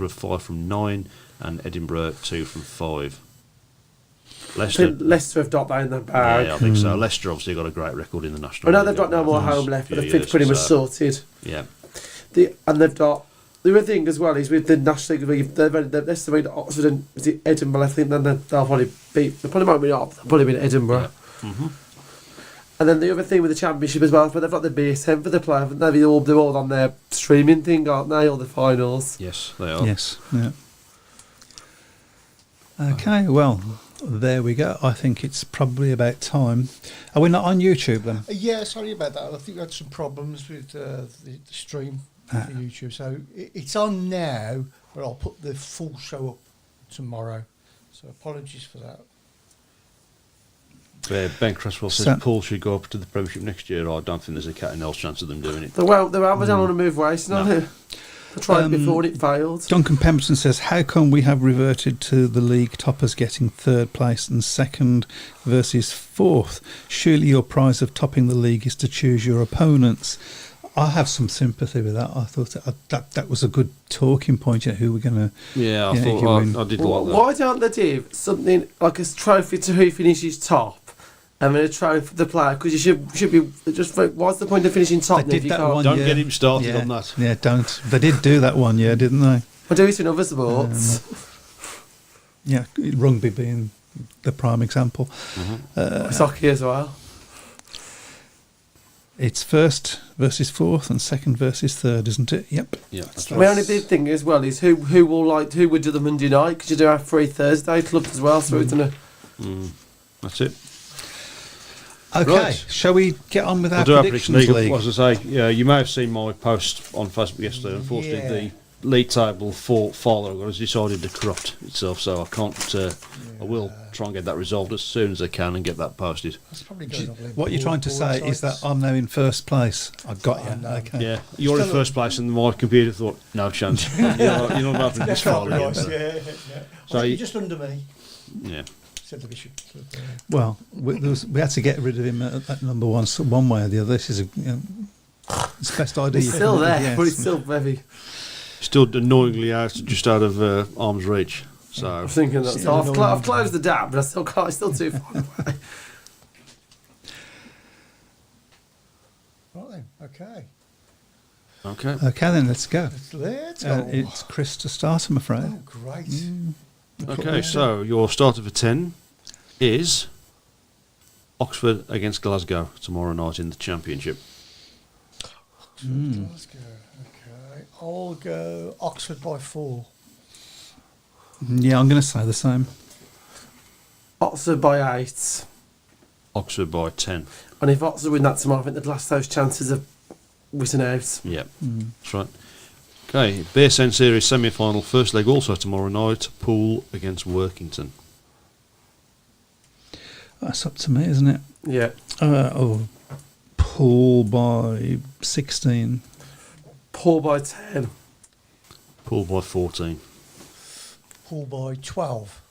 Middlesbrough 5 from 9, and Edinburgh 2 from 5. Leicester have got that in the bag. Yeah, I think so. Leicester obviously got a great record in the National I know League. they've got no more home left, but the fifth pretty much sorted. Yeah. And they've got... The other thing as well is with the National League, they've only Oxford and Edinburgh, I think, then they'll probably beat... They probably might be up, they'll probably be Edinburgh. Yeah. Mm-hmm. And then the other thing with the Championship as well, but they've got the BSM for the play, haven't they? They're all on their streaming thing, aren't they? All the finals. Yes, they are. Yes, yeah. Okay, well... There we go. I think it's probably about time. Are we not on YouTube then? Yeah, sorry about that. I think we had some problems with the stream for YouTube. So it's on now, but I'll put the full show up tomorrow. So apologies for that. Ben Cresswell says Paul should go up to the Premiership next year. I don't think there's a cat and else chance of them doing it. Well, they're on to move waste, aren't they? They tried it before and it failed. Duncan Pemberton says, how come we have reverted to the league toppers getting third place and second versus fourth? Surely your prize of topping the league is to choose your opponents. I have some sympathy with that. I thought that was a good talking point. Who we're going to... Yeah, I thought I did like that. Why don't they do something like a trophy to who finishes top? And then a trophy for the player, because you should be just. What's the point of finishing top? They did that one. Don't get him started on that. Yeah, don't. They did do that one, yeah, didn't they? I do it in other sports. Yeah, rugby being the prime example. Mm-hmm. Hockey as well. It's first versus fourth and second versus third, isn't it? Yep. Yeah. My only big thing as well is who would do the Monday night, because you do have 3 Thursday clubs as well, so it's gonna. That's it. Okay, right. Shall we get on with our we'll predictions league? As I say, yeah, you may have seen my post on Facebook yesterday. Unfortunately, the league table for Farlow has decided to corrupt itself, so I can't. I will try and get that resolved as soon as I can and get that posted. That's probably going what you're trying to say is that I'm now in first place. I got you. Okay. Yeah, you're in first place, and my computer thought, no chance. you're not having this Farlow. So you're just under me. Yeah. Well, we had to get rid of him at number one way or the other. This is it's the best idea. He's still there, but he's still very... Still annoyingly just out of arm's reach. So I'm thinking that. So I've closed the dam, but I still can't. It's still too far away. Right then, okay. Okay, then let's go. Let's go. It's Chris to start, I'm afraid. Oh, great. Okay, so your starter for 10 is Oxford against Glasgow tomorrow night in the Championship. Oxford, Glasgow. Okay. I'll go Oxford by 4. Yeah, I'm going to say the same. Oxford by 8. Oxford by 10. And if Oxford win that tomorrow, I think they'd last those chances of written out. Yeah, that's right. Okay, BSN Series semi-final, first leg also tomorrow night, Poole against Workington. That's up to me, isn't it? Yeah. Poole by 16. Poole by 10. Poole by 14. Poole by 12.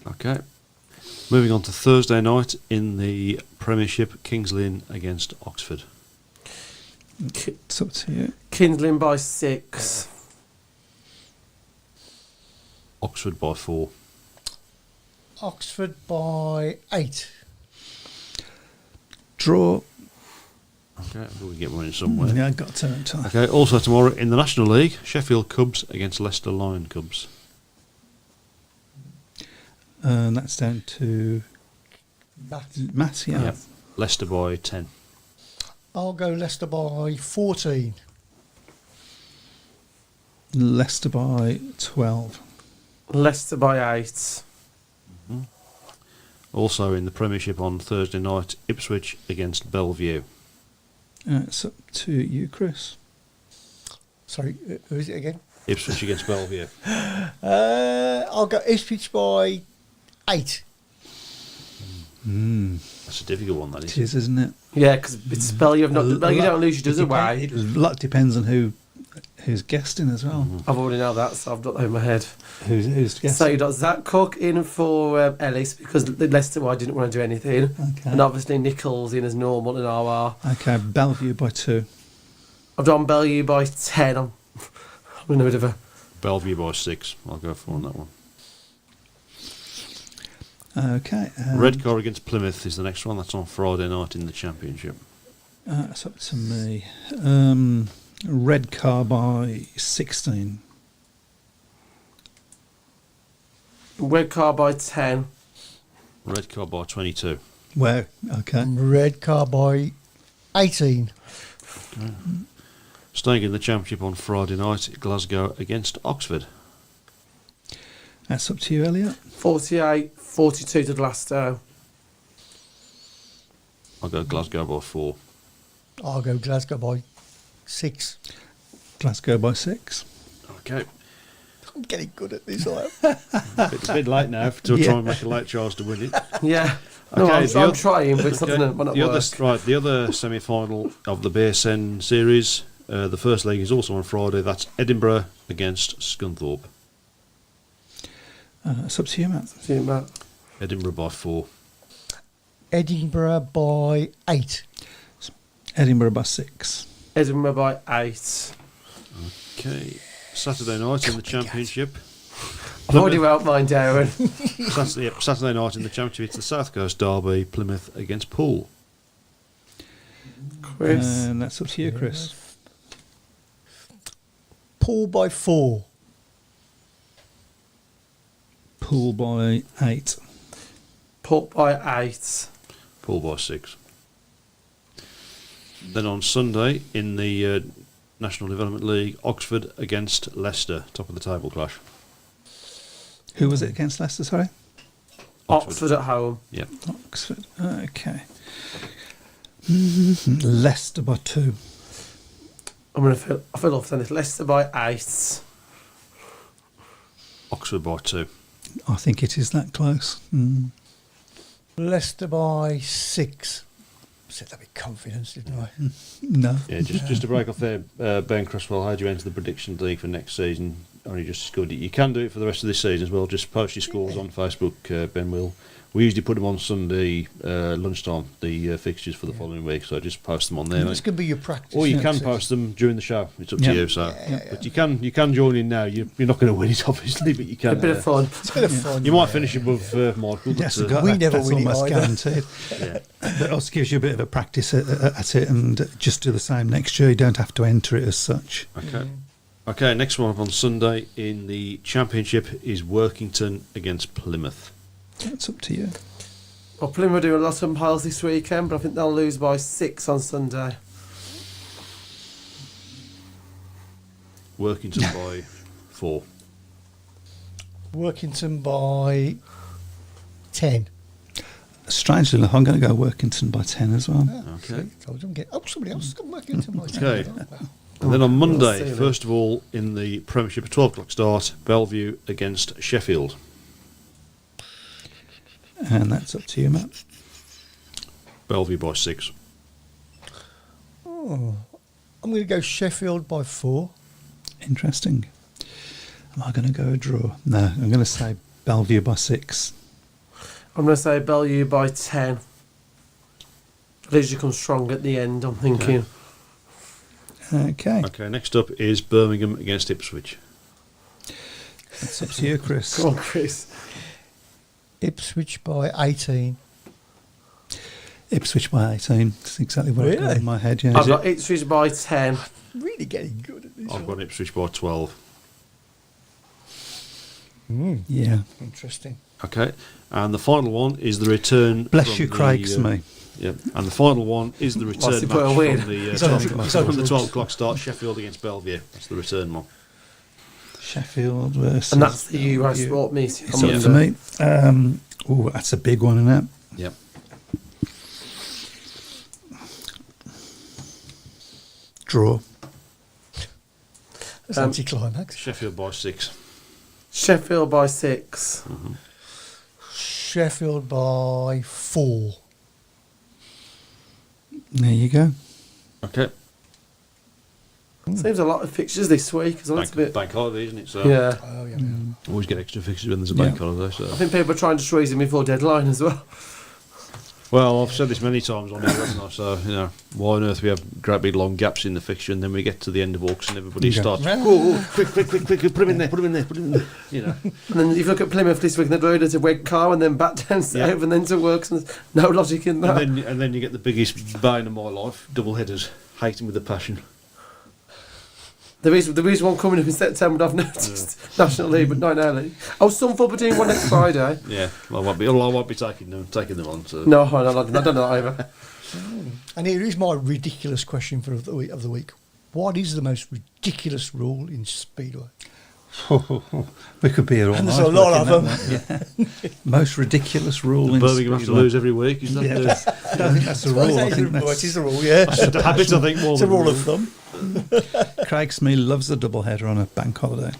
Okay. Moving on to Thursday night in the Premiership, Kings Lynn against Oxford. It's up to you. Kings Lynn by 6. Oxford by 4. Oxford by 8. Draw. Okay, we'll get one in somewhere. Yeah, I got to. Okay, also tomorrow in the National League, Sheffield Cubs against Leicester Lion Cubs. And that's down to Matt, yeah. Yep. Leicester by 10. I'll go Leicester by 14. Leicester by 12. Leicester by 8. Mm-hmm. Also in the Premiership on Thursday night, Ipswich against Bellevue. It's up to you, Chris. Sorry, who is it again? Ipswich against Bellevue. I'll go Ipswich by 8. That's a difficult one, that is. It is, isn't it? Yeah, because it's Bellevue. Bellevue don't lose, she does away. A lot depends on who's guesting as well. Mm-hmm. I've already know that, so I've got that in my head. Who's guesting? So you got Zach Cook in for Ellis, because Leicester I didn't want to do anything. Okay. And obviously Nichols in as normal and RR. Okay, Bellevue by 2. I've done Bellevue by 10. I'm We're in a bit of a... Bellevue by 6. I'll go for on that one. Okay. Redcar against Plymouth is the next one. That's on Friday night in the Championship. It's up to me. Redcar by 16. Redcar by 10. Redcar by 22. Where? Okay. Redcar by 18. Staying in the Championship on Friday night, Glasgow against Oxford. That's up to you, Elliot. 48-42 to Glasgow. I'll go Glasgow by 4. I'll go Glasgow by 6. Glasgow by 6. Okay. I'm getting good at this. I am. It's a bit late now to try and make a late Charles to win it. Yeah. No, Okay, I'm trying, but it's not going to the work. other, the other semi-final of the BSN series, the first leg is also on Friday. That's Edinburgh against Scunthorpe. It's up to you, Matt. See you, Matt. Edinburgh by 4. Edinburgh by 8. Edinburgh by 6. Edinburgh by 8. Okay. Saturday night in the Championship. I've already wrote mine down. Saturday night in the Championship, it's the South Coast Derby, Plymouth against Poole. Chris. And that's up to you, Chris. Poole by 4. Poole by 8. Port by 8. Poole by 6. Then on Sunday in the National Development League, Oxford against Leicester, top of the table clash. Who was it against Leicester, sorry? Oxford at home. Yep. Oxford. Okay. Leicester by 2. I'm going to feel off then. It's Leicester by 8. Oxford by 2. I think it is that close. Leicester by 6. Said that with confidence, didn't I? No. Yeah, just to break off there, Ben Cresswell, how do you enter the prediction league for next season? Only just scored it. You can do it for the rest of this season as well. Just post your scores on Facebook, Ben. We usually put them on Sunday lunchtime, the fixtures for the following week. So just post them on there. It's going to be your practice. Or you next can season. post them during the show. It's up to Yeah. you. So, Yeah. but you can join in now. You're not going to win it, obviously, but you can. A bit of fun. It's a bit of fun. You might finish above Michael. Yes, But, We never that's win it almost either. guaranteed. yeah. That also gives you a bit of a practice at it, and just do the same next year. You don't have to enter it as such. Okay. Okay, next one up on Sunday in the Championship is Workington against Plymouth. It's up to you. Well, Plymouth are doing a lot of piles this weekend, but I think they'll lose by 6 on Sunday. Workington by 4. Workington by 10. Strangely enough, I'm going to go Workington by 10 as well. Okay. Told them somebody else has got Workington by 10. Okay. Oh, wow. And then on We'll Monday, see first of all, in the Premiership, a 12 o'clock start, Bellevue against Sheffield. And that's up to you, Matt. Bellevue by 6. Oh, I'm going to go Sheffield by 4. Interesting. Am I going to go a draw? No, I'm going to say Bellevue by 6. I'm going to say Bellevue by 10. Leeds come strong at the end, I'm thinking. Okay. Okay, next up is Birmingham against Ipswich. That's up to you, Chris. Come on, Chris. Ipswich by 18. Ipswich by 18. That's exactly what I've got Really? in my head, yeah. I've got Ipswich by 10. Really getting good at this. I've got Ipswich by 12. Yeah. Interesting. Okay, and the final one is the return. Bless from you, the, Craig Smee. Yeah, and the final one is the What's return he match put a from win? the, He's on- 12, he's on from the the 12 o'clock start, Sheffield against Bellevue. That's the return one. Sheffield versus... And that's the Euro Sport meeting. It's on up Monday. to me. Oh, that's a big one, isn't it? Yep. Draw. That's anticlimax. Sheffield by 6. Sheffield by 6. Sheffield by 4. There you go. Okay. Seems a lot of fixtures this week as well. It's a bit. Bank holiday, isn't it? So Yeah. Oh, yeah. always get extra fixtures when there's a bank Yeah. holiday. So I think people are trying to squeeze him before deadline as well. Well, I've said this many times on here, haven't I? So, why on earth we have great big long gaps in the fixture, and then we get to the end of auction, everybody starts, quick, put him in there, put him in there. And then if you look at Plymouth this week, they're going to Wegcar and then back down south and then to Works, and there's no logic in that. And then you get the biggest bane of my life, double headers, hating with a passion. There is one coming up in September, I've noticed. National League, but not now League. Oh, some football doing one next Friday. Yeah, I won't be taking them on. So. No, I don't know that either. And here is my ridiculous question for the week. What is the most ridiculous rule in Speedway? We could be here all And night. there's a lot of them. Yeah. Most ridiculous rule in Birmingham has to lose every week. Is that I don't think that's a rule. I think It is a rule, yeah. that's a habit, I think, more It's a than rule of thumb. Craig Smee loves a double header on a bank holiday.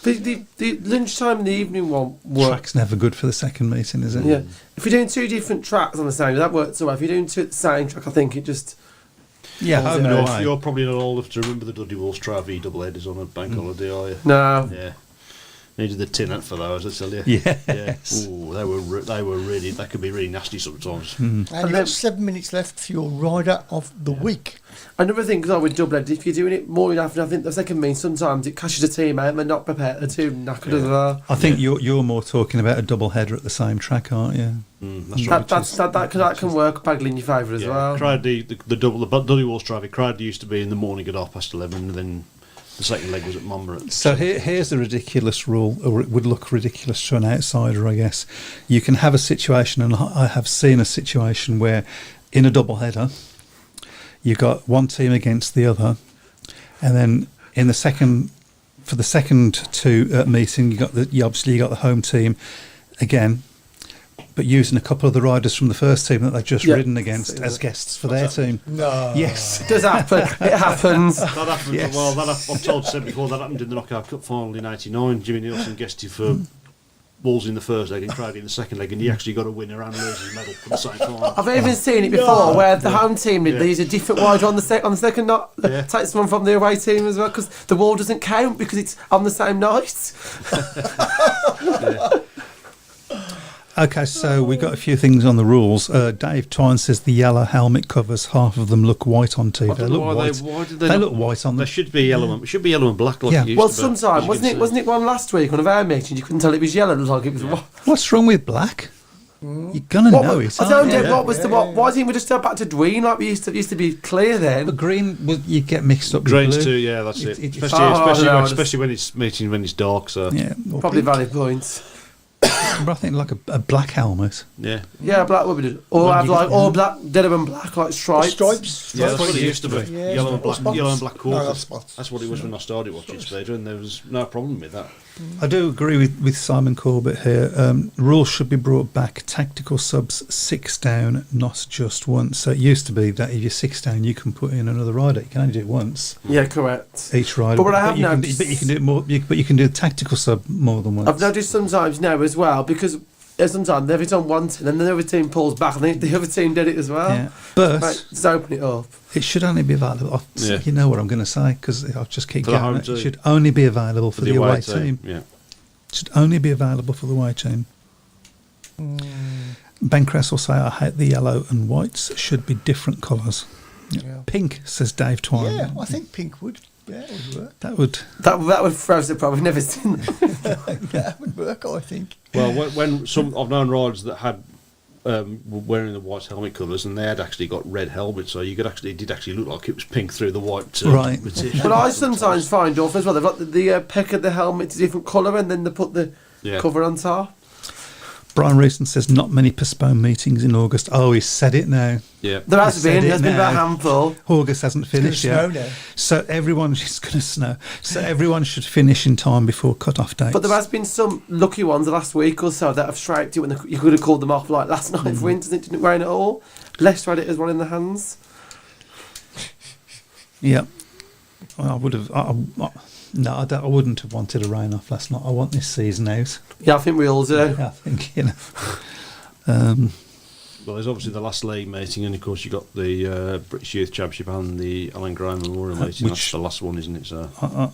The lunchtime and the evening one works. Track's never good for the second meeting, is it? Yeah. If you're doing two different tracks on the same, that works all right. If you're doing two at the same track, I think it just... Yeah, home and away. You're probably not old enough to remember the Dudley Walsh Travy double headers on a bank holiday, are you? No. Yeah. Needed the tin out for those, I tell you. Yes. Yeah. Ooh, they were really. They could be really nasty sometimes. And you've got 7 minutes left for your rider of the week. Another thing, because with double head, if you're doing it more than often, I think the second means sometimes it cashes a team out and they're not prepared. They're too knackered as well. I think you're more talking about a double header at the same track, aren't you? That's right. That can work badly in your favour as well. Cradley, the Dudley Walsh Travy, Cradley used to be in the morning at 11:30, and then the second leg was at Monmouth. So here's a ridiculous rule, or it would look ridiculous to an outsider, I guess. You can have a situation, and I have seen a situation where in a double header, you got one team against the other, and then in the second, for the second two meeting, you obviously got the home team again, but using a couple of the riders from the first team that they've just ridden against as guests for their team. No. Yes. It does happen. It happens. That happened. Yes. Well, I've told Seb before that happened in the Knockout Cup final in '89. Jimmy Nielsen guested for Walls in the first leg and Cradley in the second leg, and he actually got a winner and loses his medal at the same time. I've even seen it before where the home team they use a different rider on the second night, take someone from the away team as well, because the wall doesn't count because it's on the same night. Okay, so we got a few things on the rules. Dave Twine says the yellow helmet covers, half of them look white on TV. They look white. Why did They look white on They them. should be yellow. It should be yellow and black like Yeah. it used Well, to be. sometimes As you can wasn't it one last week on a our meeting? You couldn't tell it was yellow. It looked like it was. What's wrong with black? You're gonna know it. I don't aren't know you? what was the what. Why didn't we just go back to green like we used to be clear then? The green, you get mixed up with Greens blue. too, yeah, that's it. It- Especially when it's meeting when it's dark. So Yeah, or Probably pink. valid points. But I think like a black helmet. yeah, Yeah, black would be good. Or Well, have you like got- all black, denim and black like stripes. Stripes. yeah, that's what it used to be. Yeah, Yellow and black, spots. yellow and black No, quarters. that's spots. That's what it was when I started watching Speedway, and there was no problem with that. I do agree with Simon Corbett here. Rules should be brought back. Tactical subs 6 down, not just once. So it used to be that if you're 6 down, you can put in another rider. You can only do it once, Yeah, correct. each rider. But what I have you can, noticed- but you can do it more. But you can do a tactical sub more than once. I've noticed sometimes now as well because sometimes every time one team and then the other team pulls back and the other team did it as well. Yeah, but Right, just open it up. it should only be available. Yeah. You know what I'm going to say because I'll just keep For the going. home It team. should only be available for the away team. Yeah. It should only be available for the away team. Ben Cress will say, I hate the yellow and whites. Should be different colours. Yeah. Yeah. Pink, says Dave Twine. Yeah, I think pink would. Yeah, it would work. That would. That would throw the problem. I've never seen that. That would work, I think. Well, when some I've known riders that had were wearing the white helmet colours, and they had actually got red helmets, so you could actually it did actually look like it was pink through the white. Right. Material. But I sometimes find off as well. They've got the peck of the helmet to different colour, and then they put the cover on top. Brian Reeson says, not many postponed meetings in August. Oh, he's said it now. Yeah. There has He said been. it There's been about a now. handful. August hasn't finished gonna yet. snow now. So everyone, it's going to snow. So everyone should finish in time before cut-off dates. But there has been some lucky ones the last week or so that have striped it when you could have called them off. Like last night, for instance, it didn't rain at all. Leicester had it as one in the hands. Yeah. Well, I would have. No, I wouldn't have wanted a rain off last night. I want this season out. Yeah, I think we all do. I think, you know. Well, there's obviously the last league meeting, and of course you got the British Youth Championship and the Alan Graham Memorial meeting. Which- That's the last one, isn't it? So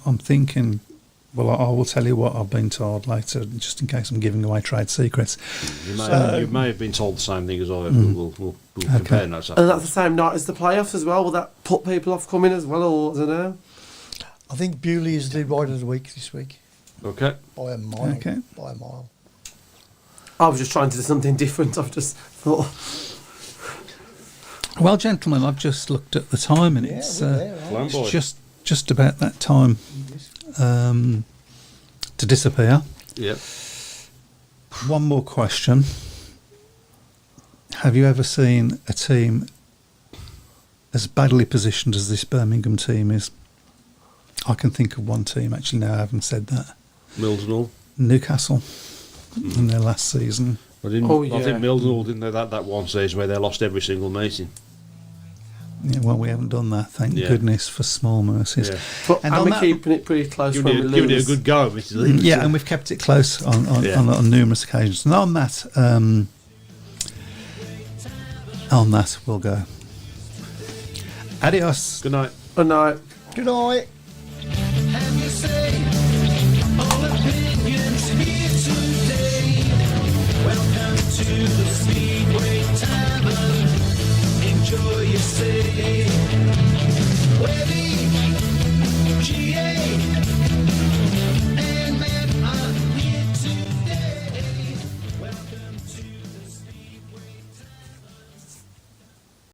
I'm thinking Well, I will tell you what I've been told later, just in case I'm giving away trade secrets. You may have been told the same thing as I have. We'll compare notes. And that's the same night as the playoffs as well. Will that put people off coming as well, or I don't know? I think Bewley is the rider of the week this week. Okay. By a mile. Okay. By a mile. I was just trying to do something different. I've just thought. Well, gentlemen, I've just looked at the time, and it's Flown by. just about that time to disappear. Yep. One more question. Have you ever seen a team as badly positioned as this Birmingham team is? I can think of one team, actually, now I haven't said that. Mildenhall. Newcastle in their last season. I think Mildenhall didn't they that one season where they lost every single meeting. Yeah, well, we haven't done that, thank goodness, for small mercies. Yeah. But And and on we're that- keeping it pretty close. Giving when we it a lose. good go, admittedly. Yeah, and we've kept it close on numerous occasions. And on that, we'll go. Adios. Good night. Good night. Good night. And you say all opinions here today. Welcome to the Speedway Tavern. Enjoy your stay.